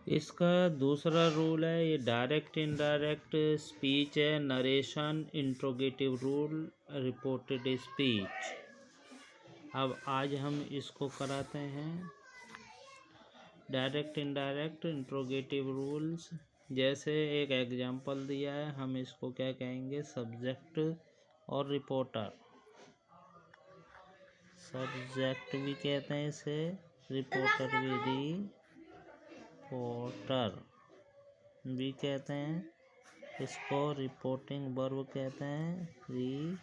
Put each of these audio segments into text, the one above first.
इसका दूसरा रूल है, ये डायरेक्ट इनडायरेक्ट स्पीच है, narration, interrogative rule, reported speech. अब आज हम इसको कराते हैं। डायरेक्ट इनडायरेक्ट इंट्रोगेटिव रूल्स, जैसे एक एग्जांपल दिया है, हम इसको क्या कहेंगे, सब्जेक्ट और रिपोर्टर। सब्जेक्ट भी कहते हैं इसे, रिपोर्टर भी कहते हैं। इसको रिपोर्टिंग वर्ब कहते हैं, रिपोर्टिंग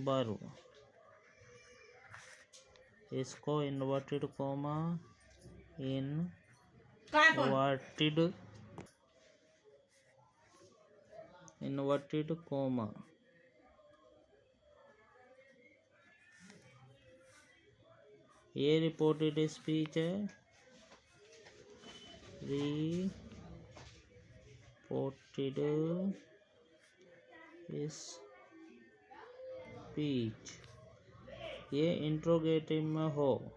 वर्ब। इसको इन्वर्टेड कोमा, इन्वर्टेड कोमा, ये रिपोर्टेड स्पीच है, रिपोर्टेड स्पीच। ये इंट्रोगेटिव में हो।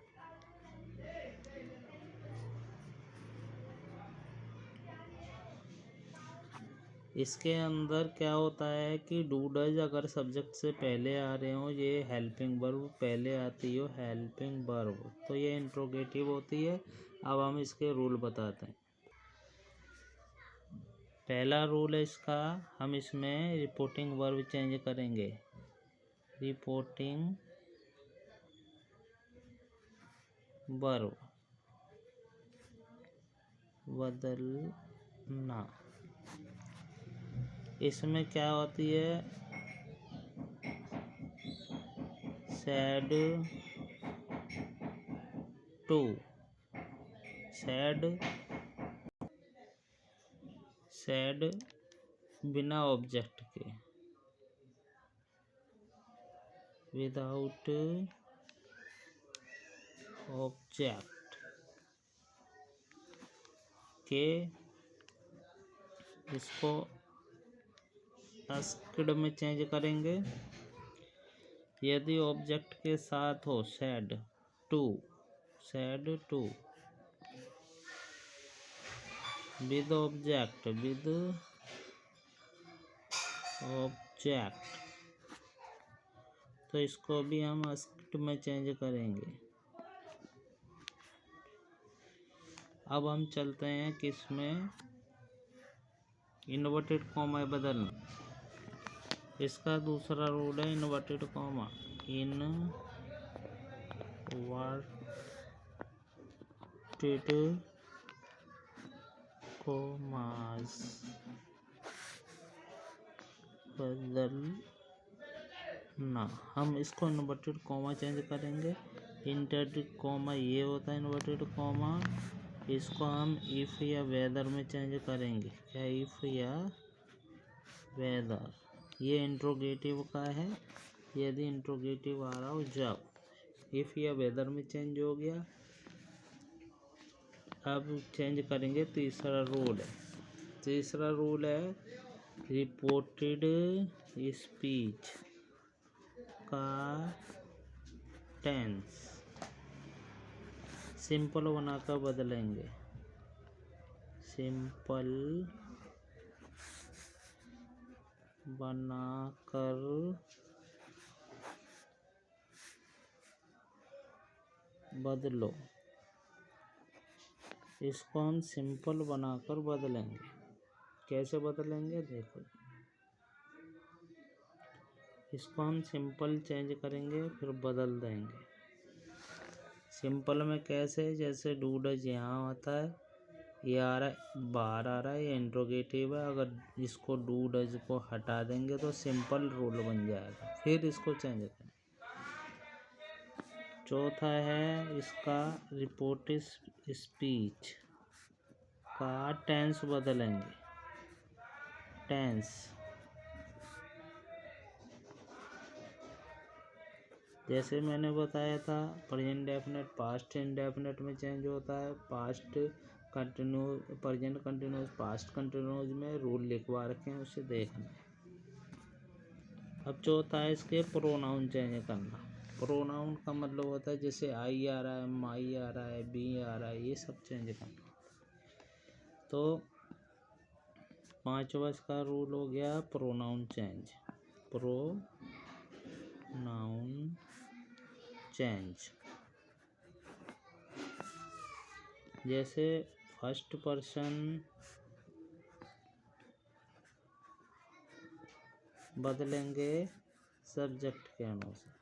इसके अंदर क्या होता है कि डू डज अगर सब्जेक्ट से पहले आ रहे हो, ये हेल्पिंग वर्ब पहले आती हो, हेल्पिंग वर्ब, तो ये इंट्रोगेटिव होती है। अब हम इसके रूल बताते हैं। पहला रूल है इसका, हम इसमें रिपोर्टिंग वर्ब चेंज करेंगे। रिपोर्टिंग वर्ब बदलना। इसमें क्या होती है, सैड टू, सैड बिना ऑब्जेक्ट के, विदाउट ऑब्जेक्ट के। इसको आस्क्ड में चेंज करेंगे। यदि ऑब्जेक्ट के साथ हो, सैड टू, विद ऑब्जेक्ट, तो इसको भी हम आस्क्ड में चेंज करेंगे। अब हम चलते हैं किसमें, इन्वर्टेड कॉमा बदलना। इसका दूसरा रूल है इन्वर्टेड कॉमा, इनवर्टेड कॉमास बदलना। हम इसको इन्वर्टेड कॉमा चेंज करेंगे। इंवर्टेड कॉमा ये होता है इन्वर्टेड कॉमा, इसको हम इफ या वेदर में चेंज करेंगे। क्या, इफ या वेदर। ये इंट्रोगेटिव का है, यदि इंट्रोगेटिव आ रहा हो जब। इफ या वेदर में चेंज हो गया। अब चेंज करेंगे, तीसरा रूल है रिपोर्टेड स्पीच का टेंस सिंपल बनाकर बदलेंगे। सिंपल बनाकर बदलो। इसको हम सिंपल बनाकर बदलेंगे। कैसे बदलेंगे, देखो। इसको हम सिंपल चेंज करेंगे, फिर बदल देंगे। सिंपल में कैसे, जैसे डू डज यहाँ आता है, ये आ रहा है, बाहर आ रहा है, ये इंट्रोगेटिव है। अगर इसको डू डज को हटा देंगे तो सिंपल रूल बन जाएगा। फिर इसको चेंज करें। चौथा है इसका रिपोर्टेड स्पीच का टेंस बदलेंगे। टेंस, जैसे मैंने बताया था, प्रेजेंट डेफिनेट पास्ट इंडेफिनेट में चेंज होता है। Past continuous, present continuous, past continuous में रूल लिखवा रखे हैं, उसे देखना। अब चौथा है इसके प्रोनाउन चेंज करना। प्रोनाउन का मतलब होता है जैसे आई आ रहा है, माई आ रहा है, बी आ रहा है, ये सब चेंज करना। तो 5वां इसका रूल हो गया प्रोनाउन चेंज। प्रोनाउन चेंज जैसे फर्स्ट पर्सन बदलेंगे सब्जेक्ट के अनुसार,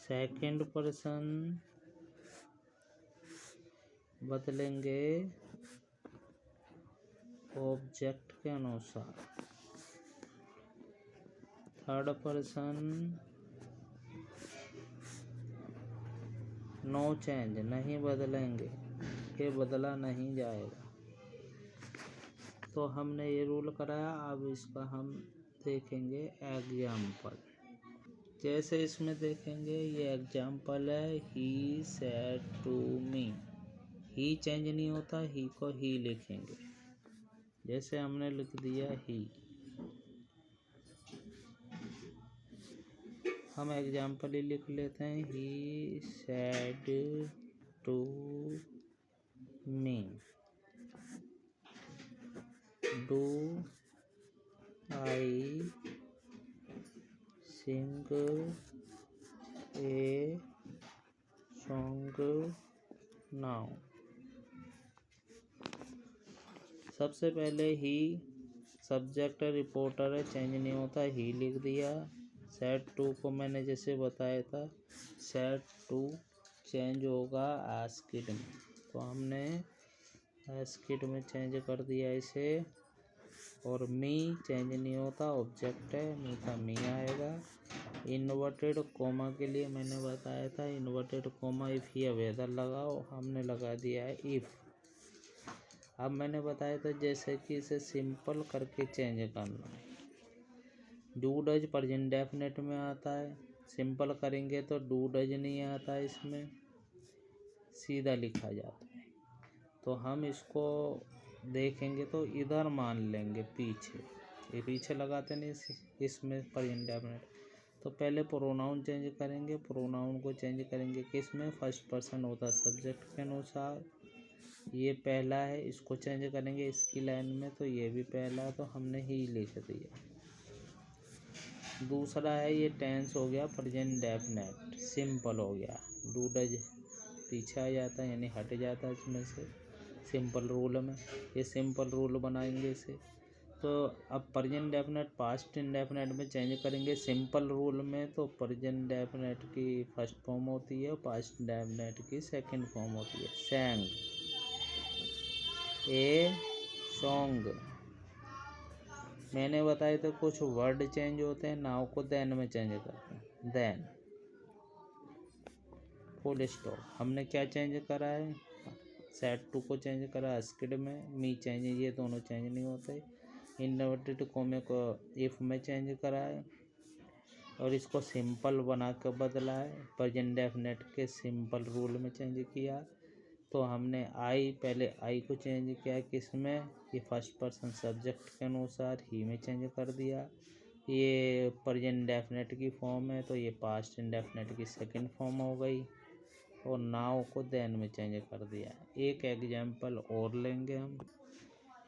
सेकंड पर्सन बदलेंगे ऑब्जेक्ट के अनुसार, थर्ड पर्सन नो चेंज, नहीं बदलेंगे, ये बदला नहीं जाएगा। तो हमने ये रूल कराया। अब इसका हम देखेंगे एग्जाम्पल। जैसे इसमें देखेंगे ये एग्जाम्पल है, he said to me. He change नहीं होता, ही को ही लिखेंगे। जैसे हमने लिख दिया ही। हम एग्जाम्पल ही लिख लेते हैं, he said to me, do I sing a song now. सबसे पहले ही सब्जेक्ट रिपोर्टर है, चेंज नहीं होता, ही लिख दिया। सेड टू को मैंने जैसे बताया था, सेड टू चेंज होगा आस्किड में, तो हमने आस्किड में चेंज कर दिया इसे। और मी चेंज नहीं होता, ऑब्जेक्ट है, मी का मी आएगा। इन्वर्टेड कोमा के लिए मैंने बताया था, इन्वर्टेड कोमा इफ़ या वेदर लगाओ, हमने लगा दिया है इफ़। अब मैंने बताया था जैसे कि इसे सिंपल करके चेंज करना है। डू डज प्रेजेंट डेफिनेट में आता है, सिंपल करेंगे तो डू डज नहीं आता है, इसमें सीधा लिखा जाता है। तो हम इसको देखेंगे तो इधर मान लेंगे पीछे, ये पीछे लगाते नहीं इसमें प्रेजेंट डेफिनेट। तो पहले प्रोनाउन चेंज करेंगे, प्रोनाउन को चेंज करेंगे किस में, फर्स्ट पर्सन होता है सब्जेक्ट के अनुसार। ये पहला है, इसको चेंज करेंगे इसकी लाइन में, तो ये भी पहला, तो हमने ही लिख दिया। दूसरा है ये टेंस हो गया प्रेजेंट डेफिनेट, सिंपल हो गया, डू डज पीछे आ जाता है यानी हट जाता है इसमें से सिंपल रूल में। ये सिंपल रूल बनाएंगे इसे। तो अब प्रेजेंट डेफिनेट पास्ट इंडेफिनेट में चेंज करेंगे सिंपल रूल में, तो प्रेजेंट डेफिनेट की फर्स्ट फॉर्म होती है, पास्ट इंडेफिनेट की सेकंड फॉर्म होती है। सैंग ए सॉन्ग, मैंने बताया था कुछ वर्ड चेंज होते हैं, नाउ को देन में चेंज करते हैं, देन फुल स्टॉप। हमने क्या चेंज करा है, सेड टू को चेंज करा आस्किड में, मी चेंज, ये दोनों चेंज नहीं होते। इन्वर्टेड कोमे को इफ़ में चेंज करा है और इसको सिंपल बना कर बदला है, प्रेजेंट डेफिनेट के सिंपल रूल में चेंज किया। तो हमने पहले आई को चेंज किया किस में, ये फर्स्ट पर्सन सब्जेक्ट के अनुसार, ही में चेंज कर दिया। ये प्रेजेंट डेफिनेट की फॉर्म है, तो ये पास्ट इंडेफिनेट की सेकंड फॉर्म हो गई। और नाउ को देन में चेंज कर दिया। एक एग्जाम्पल और लेंगे हम।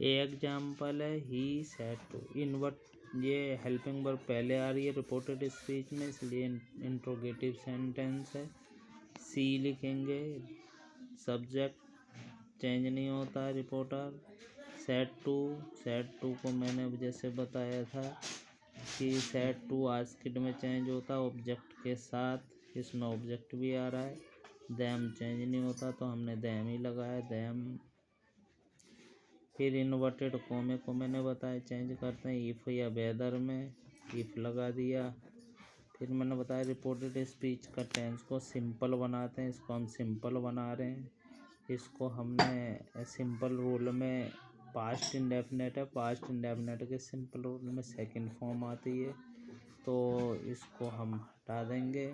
ये एग्जाम्पल है ही सेड टू, ये हेल्पिंग वर्ब पहले आ रही है रिपोर्टेड स्पीच में, इसलिए इंट्रोगेटिव सेंटेंस है। सी लिखेंगे, सब्जेक्ट चेंज नहीं होता है रिपोर्टर। सेड टू को मैंने जैसे बताया था कि सेड टू आस्किड में चेंज होता ऑब्जेक्ट के साथ, इसमें ऑब्जेक्ट भी आ रहा है। देम चेंज नहीं होता, तो हमने देम ही लगाया, देम। फिर इन्वर्टेड कोमे को मैंने बताया चेंज करते हैं इफ़ या वेदर में, इफ़ लगा दिया। फिर मैंने बताया रिपोर्टेड स्पीच का टेंस को सिंपल बनाते हैं, इसको हम सिंपल बना रहे हैं। इसको हमने सिंपल रूल में, पास्ट इंडेफिनेट है, पास्ट इंडेफिनेट के सिंपल रूल में सेकंड फॉर्म आती है, तो इसको हम हटा देंगे।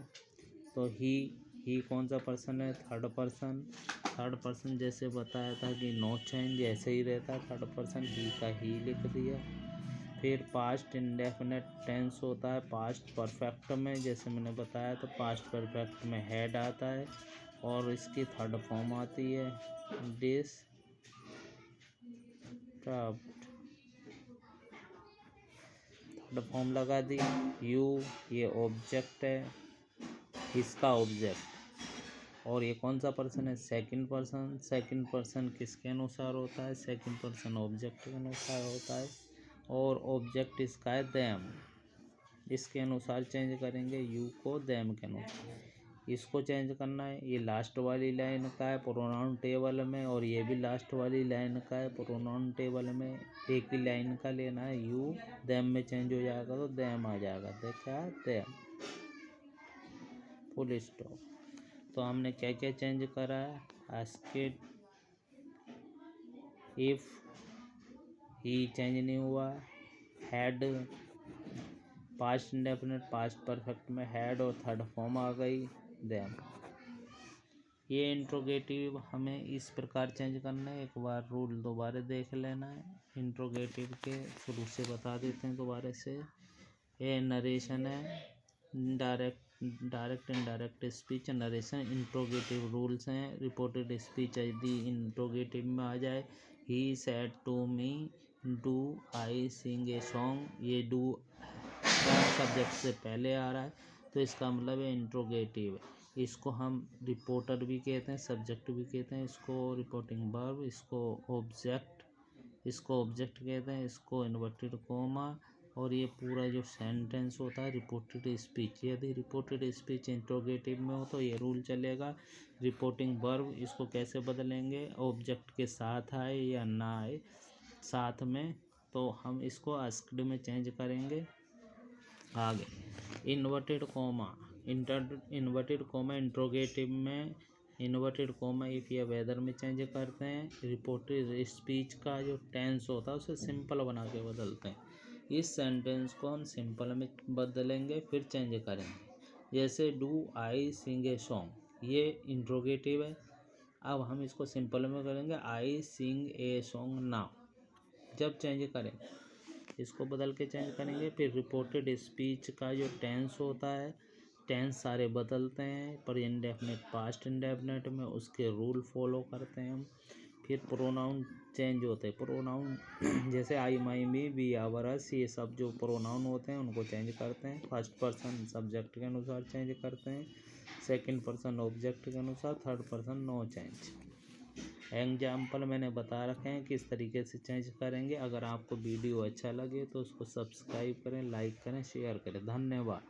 तो ही कौन सा पर्सन है, थर्ड पर्सन। थर्ड पर्सन जैसे बताया था कि नो चेंज ऐसे ही रहता है थर्ड पर्सन, ही का ही लिख दिया। फिर पास्ट इंडेफिनेट टेंस होता है पास्ट परफेक्ट में, जैसे मैंने बताया तो पास्ट परफेक्ट में हैड आता है और इसकी थर्ड फॉर्म आती है डिस्टर्ब्ड। थर्ड फॉर्म लगा दी। यू ये ऑब्जेक्ट है, इसका ऑब्जेक्ट, और ये कौन सा पर्सन है? Second person. सेकंड पर्सन किसके अनुसार होता है? सेकंड पर्सन ऑब्जेक्ट के अनुसार होता है और ऑब्जेक्ट इसका है देम। इसके अनुसार चेंज करेंगे, यू को देम के अनुसार। इसको चेंज करना है, ये लास्ट वाली लाइन का है प्रोनाउन टेबल में और ये भी लास्ट वाली लाइन का है प्रोनाउन टेबल में। एक ही लाइन का लेना है, यू देम में चेंज हो जाएगा तो देम आ जाएगा। देखा देम, फुल स्टॉप। तो हमने क्या क्या चेंज करा है? आस्क्ड, इफ, ही चेंज नहीं हुआ। Had passed indefinite past perfect में हैड और थर्ड फॉर्म आ गई देम। ये इंट्रोगेटिव हमें इस प्रकार चेंज करना है। एक बार रूल दोबारा देख लेना है। इंट्रोगेटिव के शुरू से बता देते हैं दोबारा से। ये नरेशन है, direct indirect speech. Narration interrogative rules हैं। रिपोर्टेड स्पीच यदि इंट्रोगेटिव में आ जाए, he said to me do I sing a song, ये डू सब्जेक्ट से पहले आ रहा है तो इसका मतलब है इंट्रोगेटिव। इसको हम रिपोर्टर भी कहते हैं, सब्जेक्ट भी कहते हैं, इसको रिपोर्टिंग वर्ब, इसको ऑब्जेक्ट कहते हैं, इसको इन्वर्टेड कोमा। और ये पूरा जो सेंटेंस होता है रिपोर्टेड स्पीच। यदि रिपोर्टेड स्पीच इंट्रोगेटिव में हो तो ये रूल चलेगा। रिपोर्टिंग वर्ब इसको कैसे बदलेंगे? ऑब्जेक्ट के साथ आए या ना आए साथ में, तो हम इसको आस्क्ड में चेंज करेंगे। आगे inverted coma, inverted coma interrogative में इन्वर्टेड कोमा इफ या वेदर में चेंज करते हैं। रिपोर्टेड स्पीच का जो टेंस होता है उसे सिंपल बना के बदलते हैं। इस सेंटेंस को हम सिंपल में बदलेंगे फिर चेंज करेंगे। जैसे do I sing a song, ये इंट्रोगेटिव है। अब हम इसको सिंपल में करेंगे, I sing a song now. जब चेंज करें इसको बदल के चेंज करेंगे। फिर रिपोर्टेड स्पीच का जो टेंस होता है, टेंस सारे बदलते हैं पर इंडेफिनिट पास्ट इंडेफिनिट में उसके रूल फॉलो करते हैं हम। फिर प्रोनाउन चेंज होते हैं। प्रोनाउन जैसे आई माई मी वी आवर अस, ये सब जो प्रोनाउन होते हैं उनको चेंज करते हैं। फर्स्ट पर्सन सब्जेक्ट के अनुसार चेंज करते हैं, सेकंड पर्सन ऑब्जेक्ट के अनुसार, third person no change. Example मैंने बता रखे हैं किस तरीके से चेंज करेंगे। अगर आपको वीडियो अच्छा लगे तो उसको सब्सक्राइब करें, लाइक करें, शेयर करें। धन्यवाद।